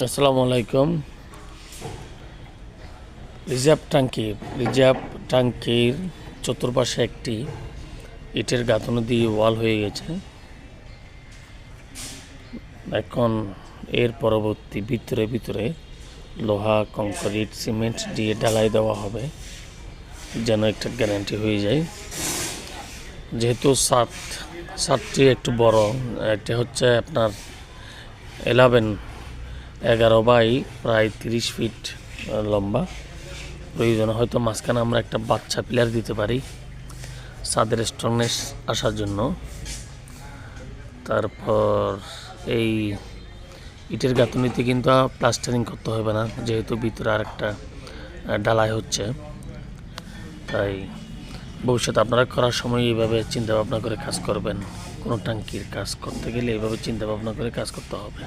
আসসালামু আলাইকুম। রিজার্ভ ট্যাঙ্কির চতুর্পাশে একটি ইটের গাঁথনি দিয়ে ওয়াল হয়ে গেছে। এখন এর পরবর্তী ভিতরে লোহা, কংক্রিট, সিমেন্ট দিয়ে ঢালাই দেওয়া হবে, যেন একটা গ্যারান্টি হয়ে যায়। যেহেতু ছাদটি একটু বড়, এটা হচ্ছে আপনার 11 বাই প্রায় 30 ফিট লম্বা। প্রয়োজন হয়তো মাঝখানে আমরা একটা বাচ্চা পিলার দিতে পারি ছাদের স্ট্রংনেস আসার জন্য। তারপর এই ইটের গাঁথনিতে কিন্তু প্লাস্টারিং করতে হবে না, যেহেতু ভিতরে আরেকটা ঢালাই হচ্ছে। তাই ভবিষ্যতে আপনারা করার সময় এইভাবে চিন্তাভাবনা করে কাজ করবেন। কোনো ট্যাঙ্কির কাজ করতে গেলে এইভাবে চিন্তাভাবনা করে কাজ করতে হবে।